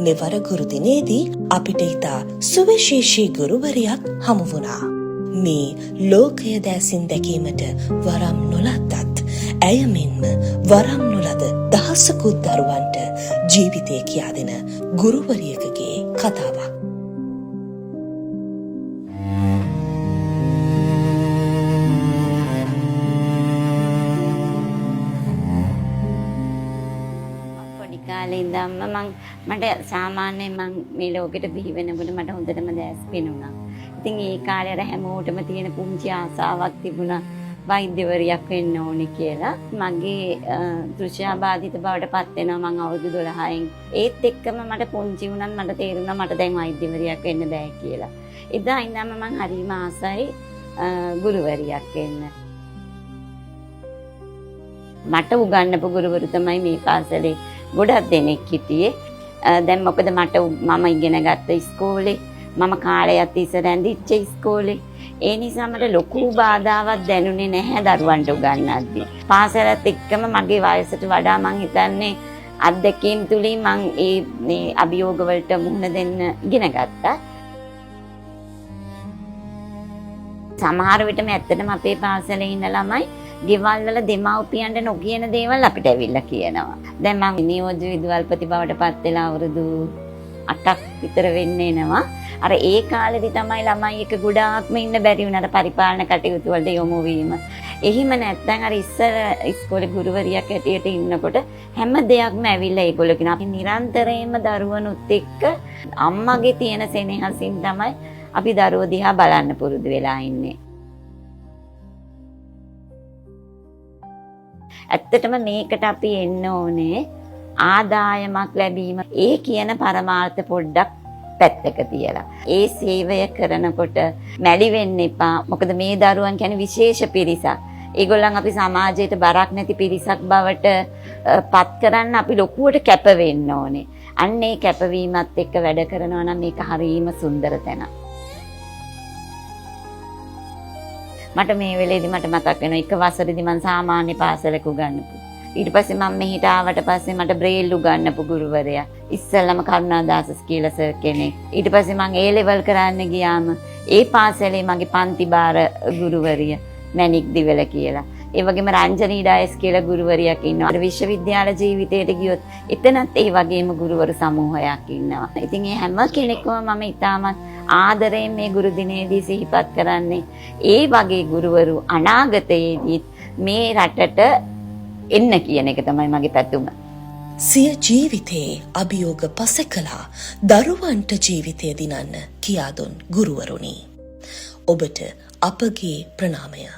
මෙවර ගුරු දිනේදී අපිට ඉතා සුවිශේෂී ගුරුවරියක් හමු වුණා. මේ ලෝකය දැසින් දැකීමට වරම් නොලත්තත් ඇය මෙන්ම වරම් නොලද දහසකුත් දරුවන්ට ජීවිතය කියා දෙන ගුරුවරියකගේ කතාවක්. මට සාමාන්‍යයෙන් මං මේ ලෝකෙට බිහි වෙනකොට මට හොඳටම දැස් පෙනුණා. ඉතින් ඒ කාලේ අර හැමෝටම තියෙන පුංචි ආසාවක් තිබුණා වෛද්‍යවරියක් වෙන්න ඕනේ කියලා. මගේ තෘෂ්ණාබාධිත බවට පත් වෙනවා මං අවුරුදු 12න්. ඒත් එක්කම මට පුංචි වුණත් මට තේරුණා මට දැන් වෛද්‍යවරියක් වෙන්න බෑ කියලා. එදා ඉඳන්ම මං හරිම ආසයි ගුරුවරියක් වෙන්න. මට උගන්වපු ගුරුවරු තමයි මේ පාසලේ ගොඩක් දෙනෙක් හිටියේ. දැන් මොකද මම ඉගෙන ගත්ත ඉස්කෝලේ මම කාලයක් තිස්සේ රැඳිච්ච ඉස්කෝලේ. ඒ නිසා මට ලොකු බාධාවක් දැනුනේ නැහැ දරුවන්ට උගන්වද්දී. පාසලත් එක්කම මගේ වයසට වඩා මං හිතන්නේ අත්දැකීම් තුලින් මං මේ අභියෝග වලට මුහුණ දෙන්න ඉගෙන ගත්තා. සමහර විටම ඇත්තටම අපේ පාසලේ ඉන්න ළමයි ගෙවල් වල දෙමව්පියන්ට නොකියන දේවල් අපිට ඇවිල්ලා කියනවා. දැන් මම නියෝජ්‍ය විදුහල්පති බවට පත් වෙලා අවුරුදු 8ක් විතර වෙන්න එනවා. අර ඒ කාලෙදි තමයි ළමයි එක ගොඩාක්ම ඉන්න බැරි වුණාට පරිපාලන කටයුතු වලට යොමු වීම. එහිම නැත්නම් අර ඉස්සර ඉස්කෝලේ ගුරුවරියක් හැටියට ඉන්නකොට හැම දෙයක්ම ඇවිල්ලා ඒගොල්ලෝ කියන අපි නිරන්තරයෙන්ම දරුවනුත් එක්ක අම්මගේ තියෙන සෙනෙහසින් තමයි අපි දරුවෝ දිහා බලන්න පුරුදු වෙලා ඉන්නේ. ඇත්තටම මේකට අපි එන්න ඕනේ ආදායමක් ලැබීම. ඒ කියන පරමාර්ථ පොඩ්ඩක් පැත්තක තියලා. ඒ සේවය කරනකොට මැලි වෙන්න එපා. මොකද මේ දරුවන් කියන්නේ විශේෂ පිරිසක්. ඒගොල්ලන් අපි සමාජයට බරක් නැති පිරිසක් බවට පත් කරන්න අපි ලොකුවට කැප වෙන්න ඕනේ. අන්න ඒ කැපවීමත් එක්ක වැඩ කරනවා නම් මේක හරීම සුන්දර තැනක්. මට මේ වෙලේදී මට මතක් වෙනවා එක වසරේදී මම සාමාන්‍ය පාසලක උගන්වපු. ඊට පස්සේ මම මෙහිට ආවට පස්සේ මට බ්‍රේල් උගන්වපු ගුරුවරයා. ඉස්සෙල්ලම කරුණාදාස කියලා සර් කෙනෙක්. ඊට පස්සේ මම A level කරන්න ගියාම ඒ පාසලේ මගේ පන්ති බාර ගුරුවරිය මැණික් දිවල කියලා. ඒ වගේම රංජනී ඩයස් කියලා ගුරුවරියක් ඉන්නවා. විශ්වවිද්‍යාල ජීවිතයට ගියොත් එතනත් ඒ වගේම ගුරුවරු සමූහයක් ඉන්නවා. ඉතින් මේ හැම කෙනෙක්ම මම ඉතාමත් ආදරයෙන් මේ ගුරු දිනේදී සිහිපත් කරන්නේ ඒ වගේ ගුරුවරු අනාගතයේදී මේ රටට එන්න කියන එක තමයි මගේ පැතුම. සිය ජීවිතයේ අභියෝග පසෙකලා දරුවන්ට ජීවිතය දිනන්න කියා දුන් ගුරුවරුනි. ඔබට අපගේ ප්‍රණාමය.